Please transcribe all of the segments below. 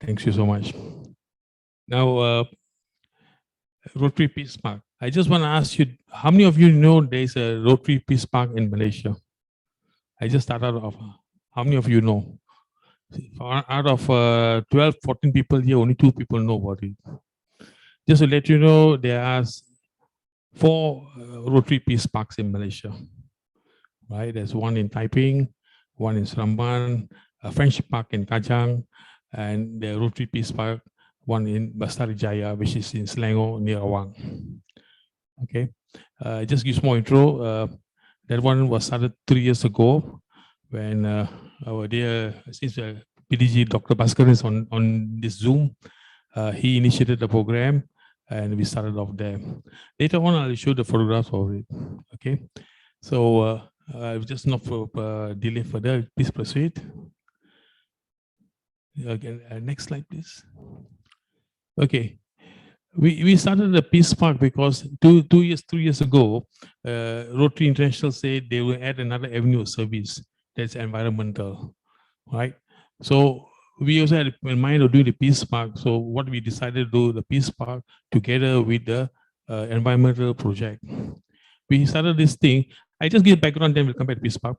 Thank you so much. Now, Rotary Peace Park. I just want to ask you, how many of you know there's a Rotary Peace Park in Malaysia? I just started off. How many of you know? Out of 12, 14 people here, only 2 people know about it. Just to let you know, there are 4 Rotary Peace Parks in Malaysia. Right? There's one in Taiping, one in Seremban, a Friendship Park in Kajang, and the Rotary Peace Park, one in Bestari Jaya, which is in Selangor near Awang. Okay, just give small intro. That one was started 3 years ago when our dear, since PDG Dr. Bhaskar is on this Zoom, he initiated the program and we started off there. Later on, I'll show the photographs of it. Okay, so just not for delay further, please proceed. Again, next slide, please. Okay, we started the Peace Park because 3 years ago, Rotary International said they will add another avenue of service that's environmental, right? So we also had in mind of doing the Peace Park. So what we decided to do the Peace Park together with the environmental project. We started this thing. I just give background, then we'll come back to Peace Park.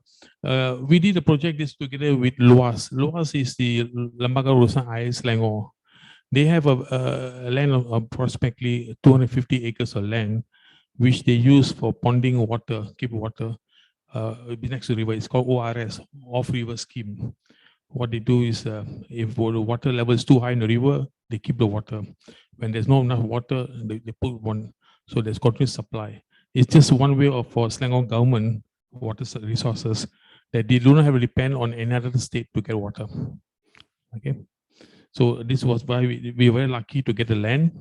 We did a project this together with LUAS. LUAS is the Lembaga Urusan Air Selangor. They have a land of approximately 250 acres of land, which they use for ponding water, keep water next to the river. It's called ORS, Off River Scheme. What they do is, if the water level is too high in the river, they keep the water. When there's not enough water, they put one, so there's continuous supply. It's just one way of for Selangor government water resources that they do not have to depend on any other state to get water. Okay, so this was why we were very lucky to get the land.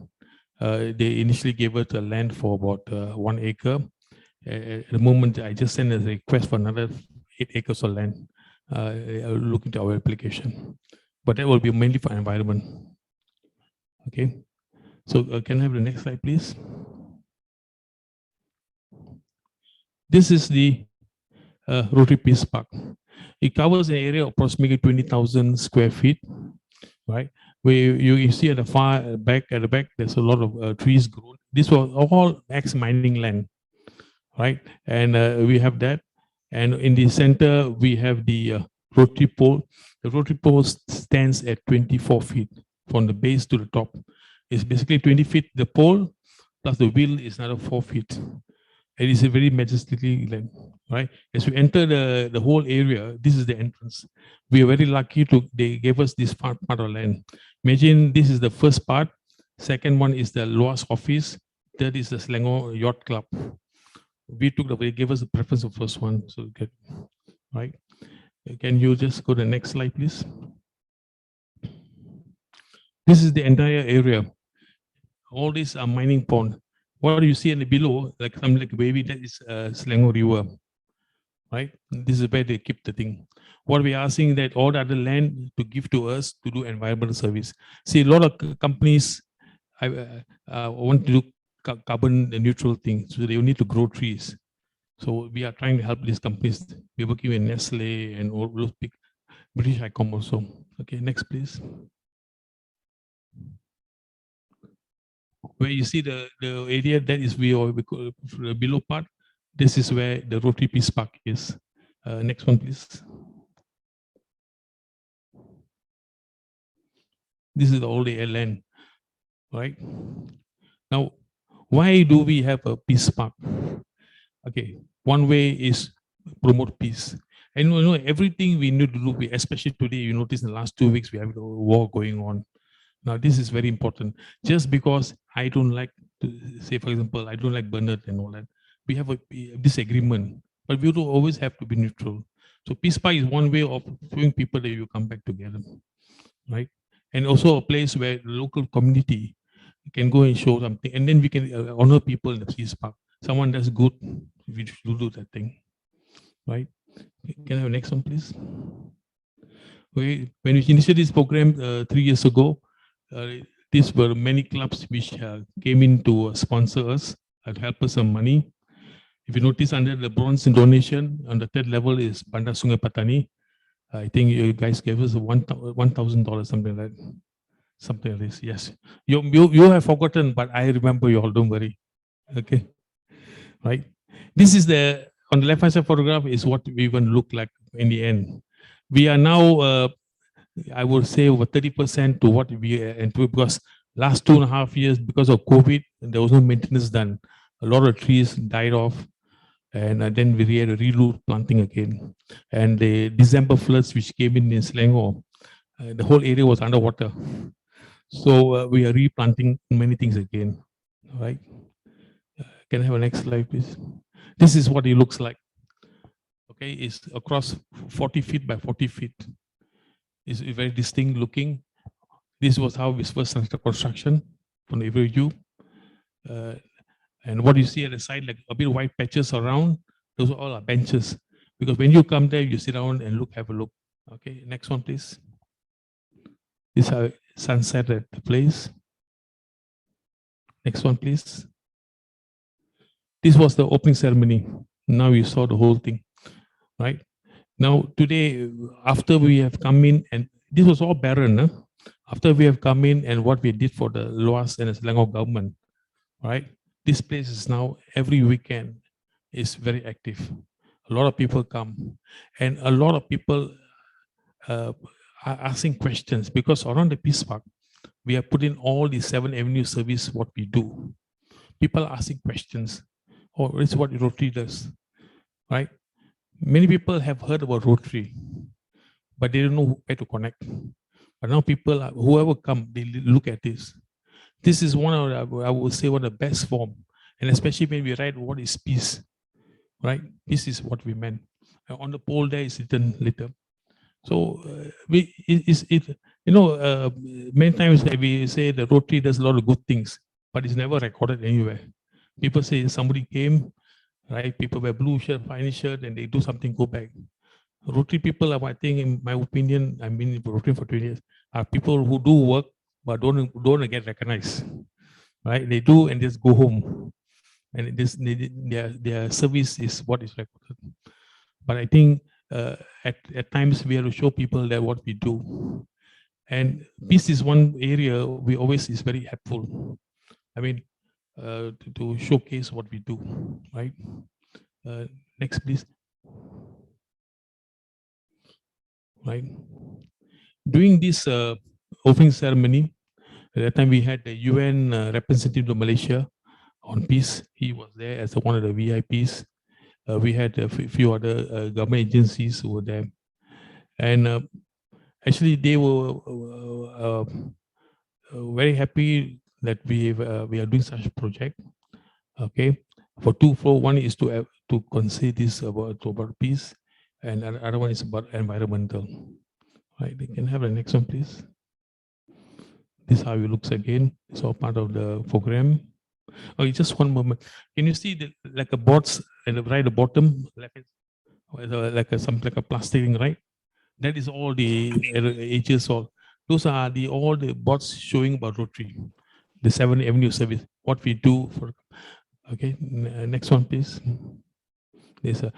They initially gave us the land for about 1 acre. At the moment, I just sent a request for another 8 acres of land. Look into our application, but that will be mainly for environment. Okay, so can I have the next slide, please? This is the Rotary Peace Park. It covers an area of approximately 20,000 square feet, right? Where you see at the far back, there's a lot of trees grown. This was all ex-mining land, right? And we have that. And in the center, we have the rotary pole. The rotary pole stands at 24 feet from the base to the top. It's basically 20 feet, the pole, plus the wheel is another 4 feet. It is a very majestically land, right? As we enter the whole area, this is the entrance. We are very lucky they gave us this part of land. Imagine this is the first part. Second one is the LUAS office. Third is the Selangor Yacht Club. They gave us the preference of first one, so good, right? Can you just go to the next slide, please? This is the entire area. All these are mining pond. What do you see in the below, like something like wavy, that is Selangor River, right? This is where they keep the thing. What we are asking that all the other land to give to us to do environmental service. See, a lot of companies want to do carbon neutral thing, so they need to grow trees. So we are trying to help these companies. We're working with Nestle and all those big British ICOM also. Okay, next please. Where you see the area, that is we call the below part. This is where the Rotary Peace Park is. Next one, please. This is all the land, right? Now, why do we have a peace park? Okay, one way is promote peace. And you know, everything we need to do, especially today, you notice in the last 2 weeks, we have a war going on. Now, this is very important. Just because I don't like, say, for example, I don't like Bernard and all that, we have a disagreement, but we will always have to be neutral. So Peace Park is one way of showing people that you come back together, right? And also a place where the local community can go and show something, and then we can honor people in the Peace Park. Someone that's good, we should do that thing, right? Can I have the next one, please? Okay. When we initiated this program 3 years ago, these were many clubs which came in to sponsor us and help us some money. If you notice under the bronze donation, on the third level is Bandar Sungai Patani. I think you guys gave us $1,000, something like that. Something like this. Yes. You have forgotten, but I remember you all. Don't worry. Okay. Right. This is the on the left hand side photograph is what we even look like in the end. We are now, I would say, over 30% to what we and because last 2.5 years because of COVID, there was no maintenance done. A lot of trees died off, and then we had a reroute planting again. And the December floods which came in Selangor, the whole area was underwater. So we are replanting many things again. Right? Can I have a next slide, please? This is what it looks like. Okay, it's across 40 feet by 40 feet. It's very distinct looking. This was how we first started construction from the view. And what you see at the side, like a bit white patches around, those are all our benches. Because when you come there, you sit down and look, have a look. Okay, next one, please. This is how sunset at the place. Next one, please. This was the opening ceremony. Now you saw the whole thing, right? Now today, after we have come in, and this was all barren, huh? After we have come in and what we did for the Luas and the Selangor government, right? This place is now every weekend is very active. A lot of people come, and a lot of people are asking questions because around the Peace Park, we have put in all the 7 Avenue service, what we do. People are asking questions. Oh, it's what Rotary does, right? Many people have heard about Rotary, but they don't know where to connect. But now people, whoever come, they look at this. This is one of the, I would say, one of the best form, and especially when we write what is peace, right? Peace is what we meant. On the pole there is written later. So many times we say the Rotary does a lot of good things, but it's never recorded anywhere. People say somebody came, right? People wear blue shirt, fine shirt, and they do something, go back. Rotary people, I think, in my opinion, I've been in Rotary for 20 years, are people who do work but don't get recognized, right? They do and just go home, and their service is what is recorded. But I think at times we have to show people that what we do, and peace is one area we always is very helpful. I mean, to showcase what we do, right? Next, please. Right. During this opening ceremony, at that time we had the UN representative to Malaysia on peace. He was there as one of the VIPs. We had a few other government agencies who were there. And actually they were very happy that we are doing such a project. Okay. For one is to consider this about peace, and other one is about environmental. Right. They can have the next one, please. This is how it looks again. It's all part of the program. Oh, just one moment. Can you see the like a boards at the right the bottom, like a plastic thing, right? That is all the ages all. Those are the all the boards showing about Rotary, the 7 Avenue service. What we do for. Okay, next one, please. There's a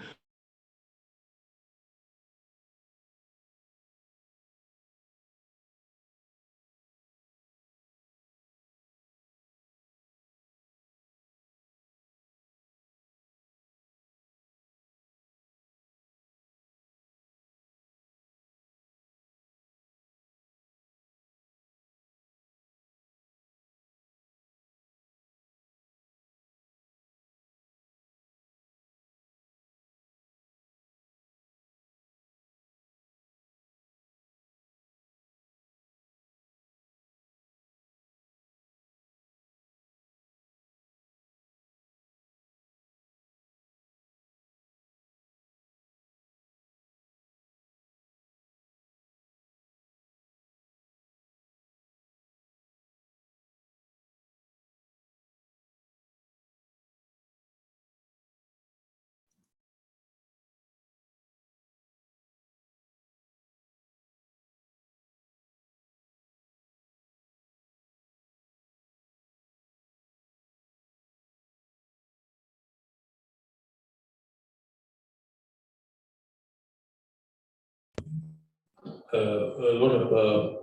a lot of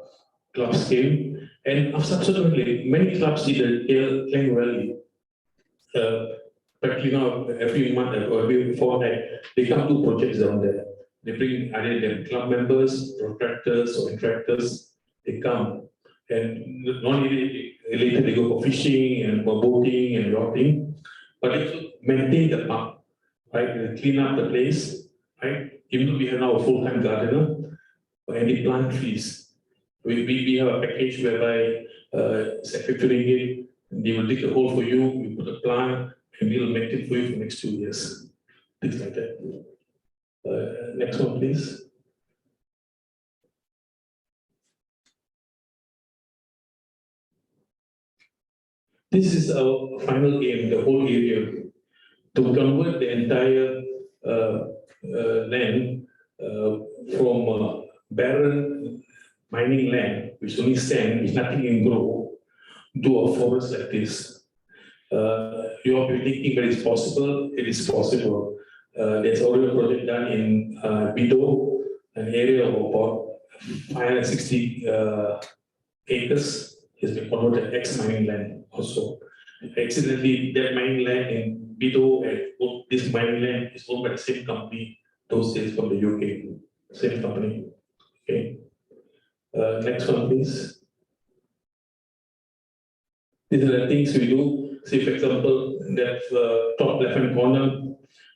clubs came, And subsequently, many clubs did a Klang Valley. Practically now, every month or every fortnight, they come to projects down there. They bring either their club members, contractors, or interactors. They come. And not only later they go for fishing and for boating and yachting, but they also maintain the park, right? They clean up the place, right? Even though we have now a full-time gardener, and they plant trees. We have a package whereby it's at 50 ringgit, they will dig a hole for you, we put a plant, and we'll maintain it for you for the next 2 years. Things like that. Next one, please. This is our final aim, the whole area, to convert the entire land from barren mining land, which only sand, which nothing can grow, to a forest like this. You are thinking that it's possible. It is possible. There's already a project done in Bido, an area of about 560 acres has been converted ex-mining land also. Accidentally, that mining land in Bido and this mining land is owned by the same company, those days from the UK, same company. Okay. Next one, please. These are the things we do. See, for example, that top left-hand corner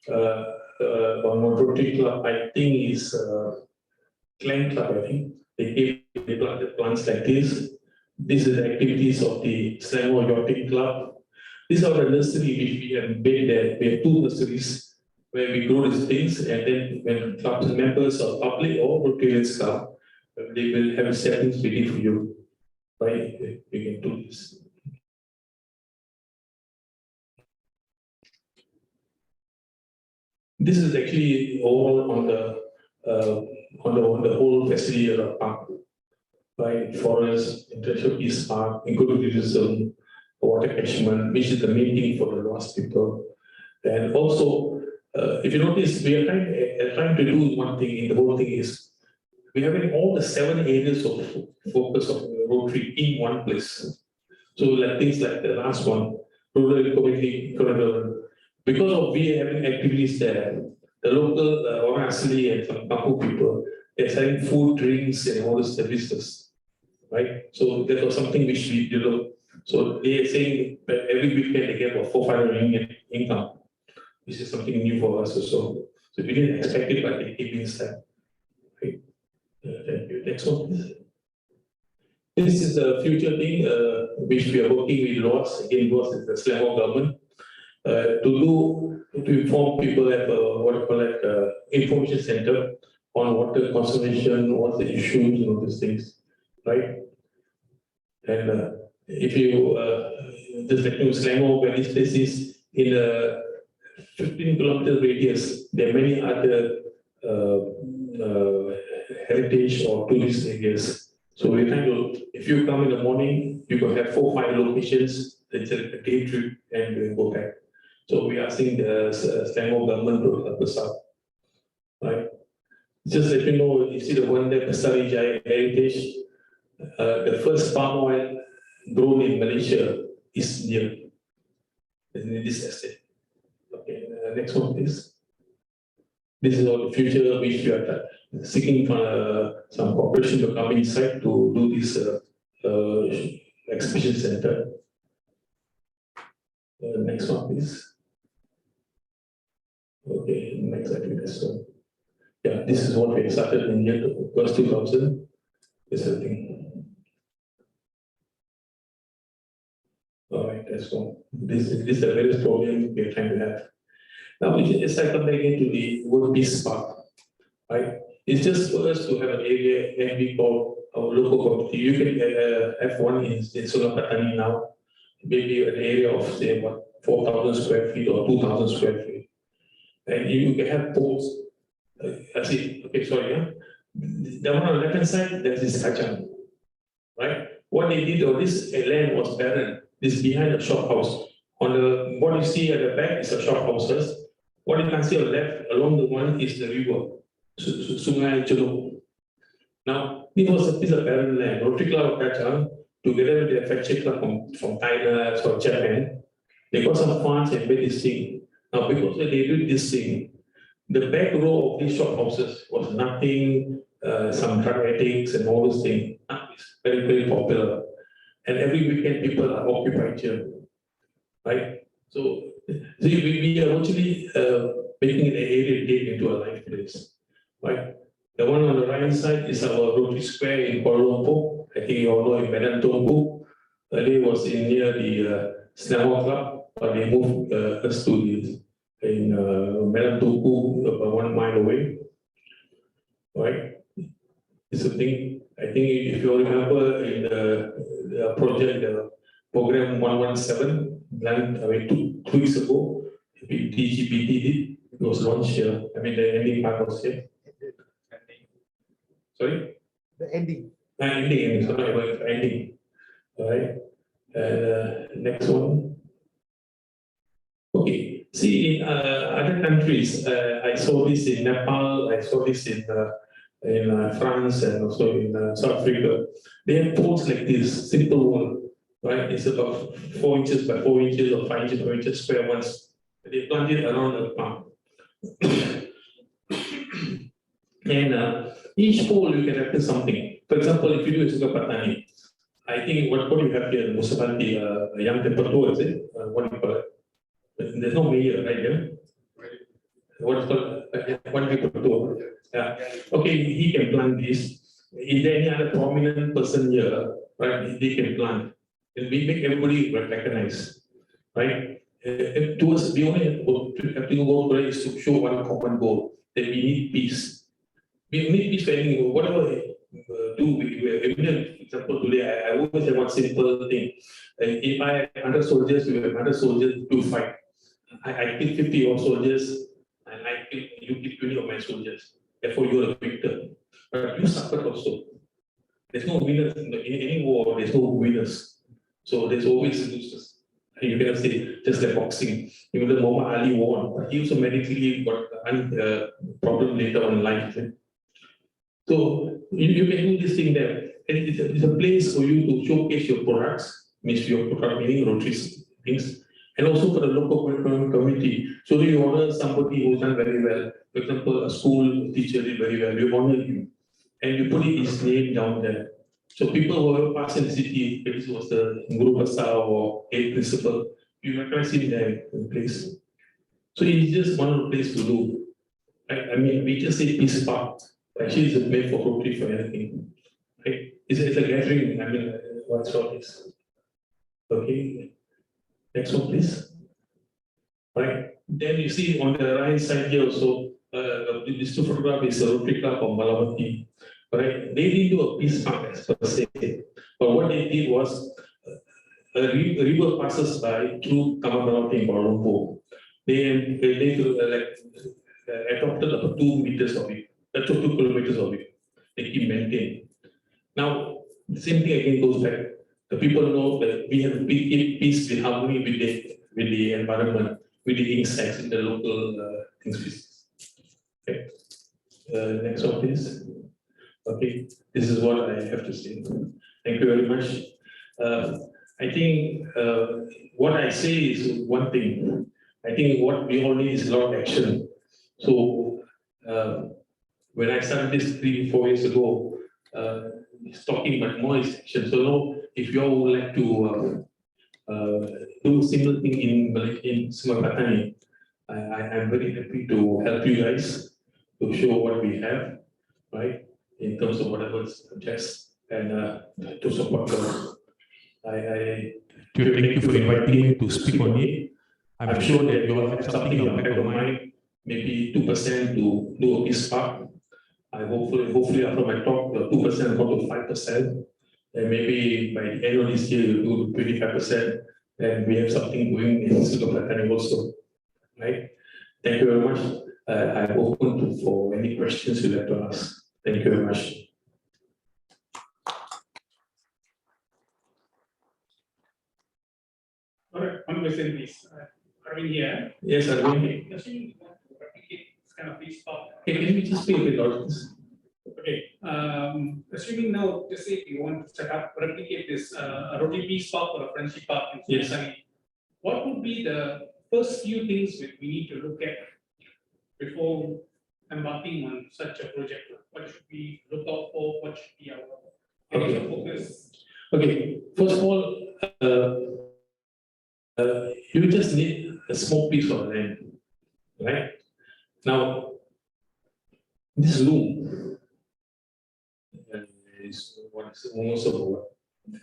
on Rotary Club, I think is Clan Club, I think. They plant the plants like this. These are the activities of the Selangor Yachting Club. These are the nursery which we have made there. We have 2 nurseries where we grow these things, and then when club members or public or Rotarians come, they will have settings ready for you. Right? We can do this. This is actually all on the whole facility of the park, right? Forest, intellectual peace park, ecotourism, water catchment, which is the main thing for the lost people. And also, if you notice, we are trying to do one thing. In the whole thing is we have all the 7 areas of focus of Rotary in one place. So like things like the last one, rural community corridor. Because of we having activities there, the local orang asli and some Kampung people, they're selling food, drinks, and all the services, right? So that was something which we developed. So they are saying that every weekend they get about 400 ringgit income. This is something new for us also. So we didn't expect it, but it came inside. Right? Thank you. Next one, please. This is a future thing which we are working with LOS. Again, LOS is the Selangor government. To inform people at what you call it information center on water conservation, what's the issues, and all these things, right? And if you just like Selangor, where this place is in a 15-kilometer radius, there are many other heritage or tourist areas. So we're trying to, if you come in the morning, you can have 4 or 5 locations. It's a day trip, and we go back. So we are asking the Selangor government to help us out, right? Just let you know, you see the one there, Bestari Jaya Heritage, the first palm oil grown in Malaysia is near in this estate. Okay, next one, please. This is all the future which we are seeking for some cooperation to come inside to do this exhibition center. Next one, please. Okay, next activity. So, yeah, this is what we started in year 2000. This is the thing. All right, let's go. This is the various problems we are trying to have. Now, it's like come back into the World Peace Park, right? It's just for us to have an area and we call our local community. You can have one in Sulawesi now, maybe an area of say what 4,000 square feet or 2,000 square feet. And you can have boats. Actually, okay, sorry, yeah. The one on the left-hand side, that is Kacang, right? What they did, this land was barren. This is behind the shop house. On the what you see at the back is a shop houses. What you can see on the left along the one is the river, Sungai Celuk. Now, it was a piece of barren land. Rotary Club of Kacang together with their factory club from Thailand, from Japan. They got some funds and made this thing. Now, because they did this thing, the back row of these shop houses was nothing, some drug addicts and all those things. It's very, very popular. And every weekend people are occupied here, right? So we are actually making an area gate into a life place, right? The one on the right side is our Rotary Square in Kuala Lumpur. I think you all know in Medan Tungku. Earlier was in near the Snell Club, but they moved us to the in Medan Tungku, about 1 mile away, right? It's a thing. I think if you remember in the project, the program 117, planned 2 weeks ago, DGPT did, it was launched here. I mean, the ending part was here. Sorry? The ending. Ending, sorry about ending. All right. Next one. Okay. See, in other countries, I saw this in Nepal, I saw this in France and also in South Africa. They have poles like this, simple one, right? It's about 4 inches by 4 inches or 5 inches by 5 inches square ones. They plant it around the farm. And each pole you can represent something. For example, if you do a sugar patani, I think what you have here in municipality, a young temperature, is it? What do you call it? There's no mayor, right? Yeah? What is called? What do you call it? Yeah. Okay, he can plant this. Is there any other prominent person here, right? They can plant. And we make everybody recognize, right? To us, we only have to go for is to show one common goal, that we need peace. We need peace for anything, whatever for example, today, I always have one simple thing. If I have 100 soldiers, we have 100 soldiers to fight. I kill 50 of soldiers, and you kill 20 of my soldiers. Therefore, you are a victor. But you suffer also. There's no winners in any war. There's no winners. So there's always losers. You cannot say just like boxing. Even though Muhammad Ali won, but he also medically got a problem later on in life. So you can do this thing there. And it's a place for you to showcase your products, means your product, meaning Rotary things, and also for the local community. So you honor somebody who's done very well. For example, a school teacher did very well. You honor him, and you put his name down there. So people who have passed in the city, if this was the Guru Basa or head principal, you recognize him there in the place. So it's just one place to do. I mean, we just say peace park. Actually, it's made for Rotary for anything. Right? It's a gathering. I mean, what's all this? Okay. Next one, please. Right. Then you see on the right side here also, this two photograph is a Rotary Club of Malamati. Right. They didn't do a peace park per se, but what they did was a river passes by through Kamabalati in Kuala Lumpur. They adopted about 2 meters of it. 2 kilometers of it. They keep maintaining. Now, the same thing again goes back. The people know that we have to keep peace and harmony with the environment, with the insects in the local species. Okay. Next one, please. Okay, this is what I have to say. Thank you very much. I think what I say is one thing. I think what we all need is a lot of action. So when I started this 3-4 years ago, it's talking about more is action. So now, if you all would like to do similar thing in Sumatera, I'm very happy to help you guys to show what we have, right? In terms of whatever suggest and to support us. Thank you for inviting me to speak on it. I'm sure that you all have something in the back of mind, maybe 2% to do a peace park. I hopefully after my talk, the 2% go to 5%, and maybe by the end of this year you do 25%, and we have something going in Sumatera also, right? Thank you very much. I'm open for any questions you'd like to ask. Thank you very much. All right, one question, please. Arvind here. Yes, Arvind. Does he replicate this kind of peace park? Can you just speak a bit louder? Okay, assuming now, just say if you want to set up, replicate this, Rotary Peace Park or a Friendship Park in Yes. Sunny, what would be the first few things that we need to look at before embarking on such a project? What should we look out for? What should be our initial focus? Okay, first of all, you just need a small piece of land, right? Now, this room is what is almost about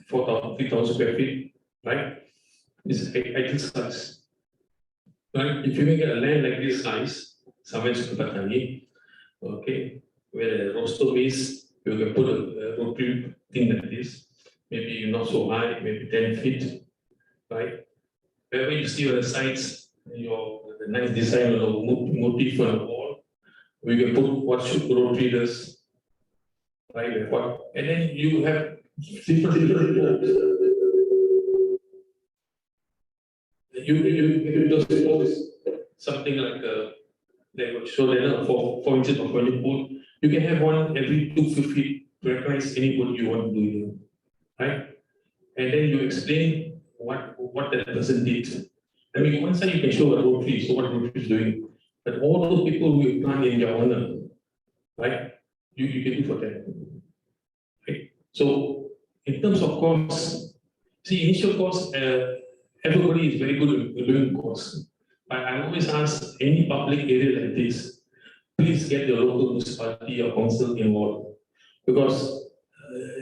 4,000, 3,000 square feet, right? This is ideal size. Right? If you can get a land like this size, somewhere in Patani, okay, where the roster is, you can put a rotary thing like this, maybe not so high, maybe 10 feet, right? Wherever you see on the sides, the nice design or the motif on the wall, we can put what should rotary does, right? What, and then you have different poles. You just suppose something like they would show that 4 inches of 20 pole. You can have one every 2 feet to recognize any pole you want to do here, right? And then you explain what that person did. I mean, one side you can show a rotary, so what rotary is doing, but all those people who plant in their honor, right? You can do for them, right? So in terms of cost, see initial cost, everybody is very good at doing cost. But I always ask any public area like this, please get the local municipality or council involved because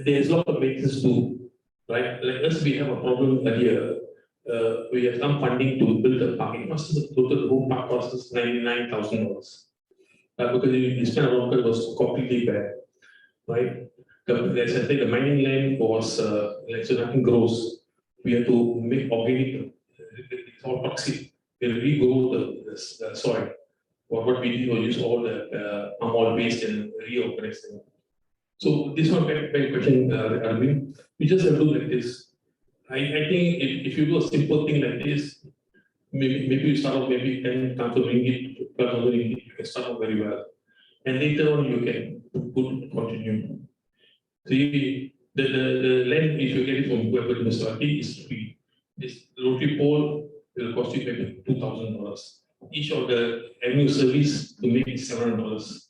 there's a lot of maintenance too, right? Like us, we have a problem earlier. We have some funding to build a park. It costs the total whole park costs us $99,000 because you spend a lot, it was completely bad, right? As I say, the mining land was like so nothing grows. We have to make organic. It's all toxic. We regrow the soil. What we did was use all the palm oil waste and reorganize them. So this one back question, Arvind. We just have to do like this. I think if you do a simple thing like this, maybe you start off maybe 10,000 ringgit, 12,000 ringgit, you can start off very well. And later on you can continue. See, the land, if you get it from whoever the municipality, is free. This rotary pole will cost you maybe $2,000. Each of the avenue service to make it $700.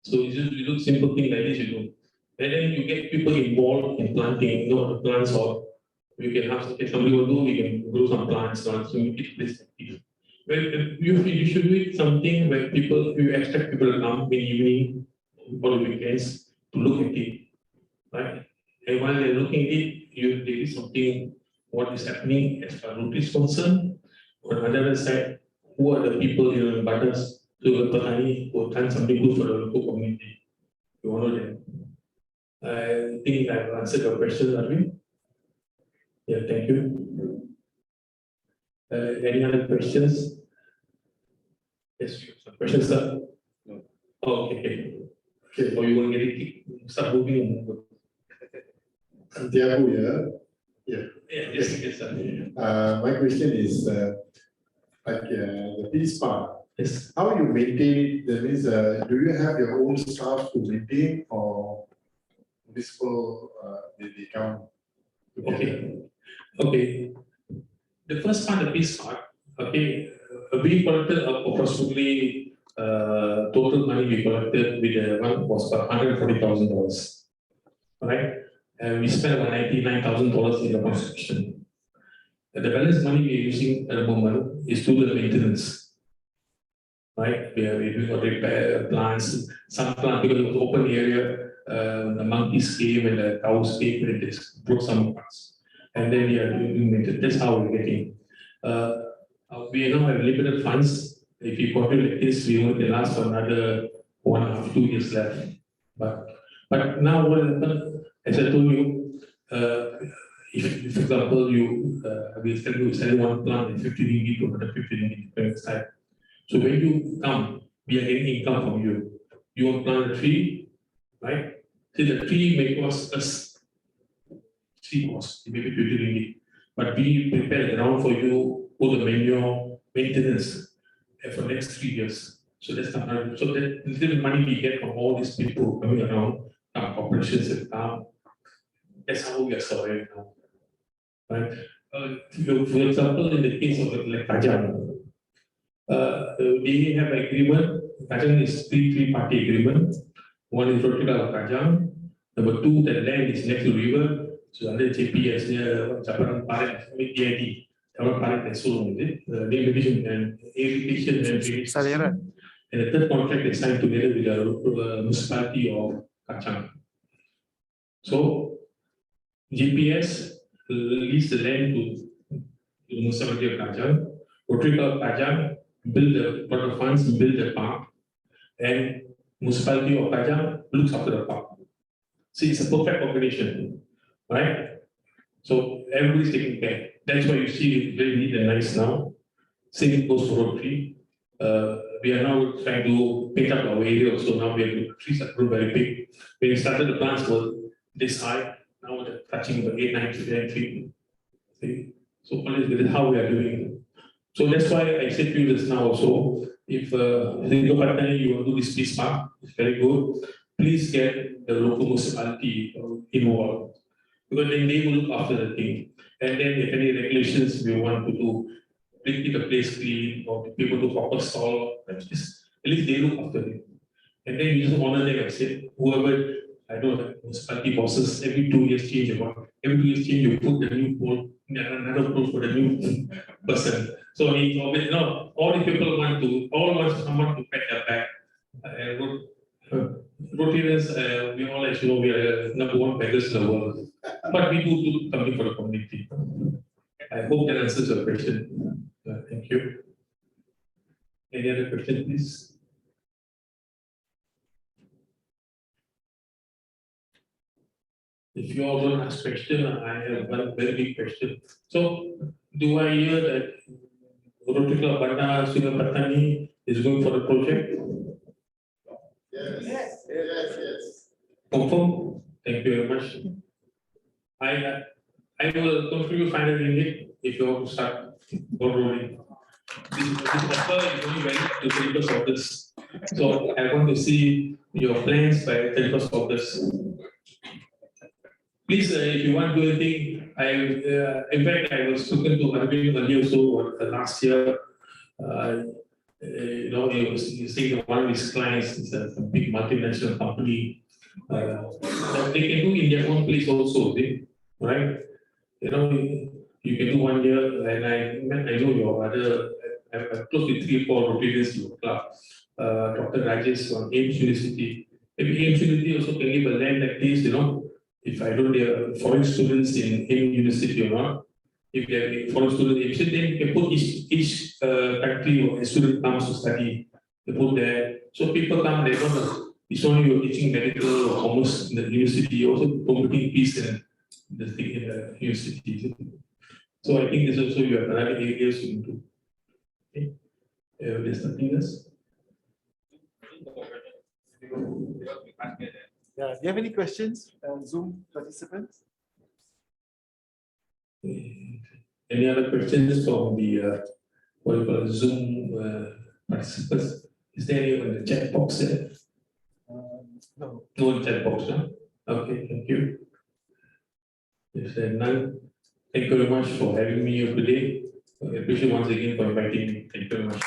So you do simple thing like this, you do. And then you get people involved in planting, you know, the plants or we can have if somebody will do, we can grow some plants, so make it place active. Well, you should do it something where you expect people to come in the evening or the weekends to look at it, right? And while they're looking at it, there is something what is happening as far as Rotary is concerned. On the other side, who are the people in Butters who have done something good for the local community? You want to know them. I think I've answered your question, Arvind. Yeah, thank you. Any other questions? Yes, some questions, sir? No. Oh, okay. Okay, or you want to get it, start moving? Santiago here. Yeah. Yes, sir. My question is the peace park. Yes. How you maintain it? That means, do you have your own staff to maintain or municipal they come together? Okay. The first part of the peace park, okay, we collected approximately total money we collected with one was $140,000, right? And we spent about $99,000 in the construction. And the balance money we are using at the moment is to the maintenance, right? We are doing a repair plants, some plant because it was open area, the monkeys came and the cows came and they broke some parts. And then we are doing maintenance. That's how we're getting. We now have limited funds. If you continue like this, we only can last for another 1.5 to 2 years left. But now what happened, as I told you, if for example we sell one plant at 50 ringgit to another 50 ringgit per side. So when you come, we are getting income from you. You want to plant a tree, right? See the tree may cost us 3 costs, maybe 50 ringgit. But we prepare the ground for you, put the manure, maintenance for the next 3 years. So that's not, so that little money we get from all these people coming around, corporations and that's how we are surviving now. Right? For example, in the case of like Kajang, they have an agreement. Kajang is three-party agreement. One is Rotary of Kajang. Number two, the land is next to the river. So under JPS, Japan Parent, DID, Japan Parent and Solong, irrigation and irrigation. And the third contract is signed together with the municipality of Kajang. So GPS lease the land to the municipality of Kajang. Rotary of Kajang build the lot of funds, build the park, and municipality of Kajang looks after the park. See, it's a perfect combination, right? So everybody's taking care. That's why you see it very neat and nice now. Same goes for Rotary. We are now trying to paint up our area also. Now we have trees that grow very big. When we started, the plants were this high. Now they're touching about 8-9 feet. See? So this is how we are doing it. So that's why I said to you this now also. If you want to do this peace park, it's very good. Please get the local municipality involved, because then they will look after the thing. And then if any regulations we want to do, keep the place clean, or people do proper stall, at least they look after it. And then you just honor them and say, whoever, I don't know, municipality bosses, every 2 years change about, every 2 years change, you put the new pole, another pole for the new person. So all the people want someone to pat their back. Rotarians, we all as you know, we are #1 beggars in the world. But we do something for the community. I hope that answers your question. Thank you. Any other question, please? If you all don't ask question, I have one very big question. So, do I hear that Rotary Club Banda Sunapatani is going for the project? Yes. Confirm? Thank you very much. I will contribute 500 ringgit if you want to start ball rolling. This offer is only valid to 31st August. So I want to see your plans by 31st August. Please, if you want to do anything, in fact, I was spoken to Arvind earlier also last year. He was saying that one of his clients is a big multinational company. That they can do in their own place also, right? You can do 1 year, and I know your other, I'm close to 3 or 4 Rotarians in your club. Dr. Rajesh from Ames University. Maybe Ames University also can give a land like this, if I don't have foreign students in Ames University or not. If they have foreign students, then you can put each country or a student comes to study, they put there. So people come, they don't know. It's only you're teaching medical or commerce in the university, you're also promoting peace and the thing in the university. So I think this also you have another areas you do. Okay. There's nothing else. Yeah, do you have any questions, Zoom participants? Any other questions from the what you call Zoom participants? Is there any on the chat box there? No. No chat box, no? Okay, thank you. If there are none, thank you very much for having me here today. I appreciate once again for inviting me. Thank you very much.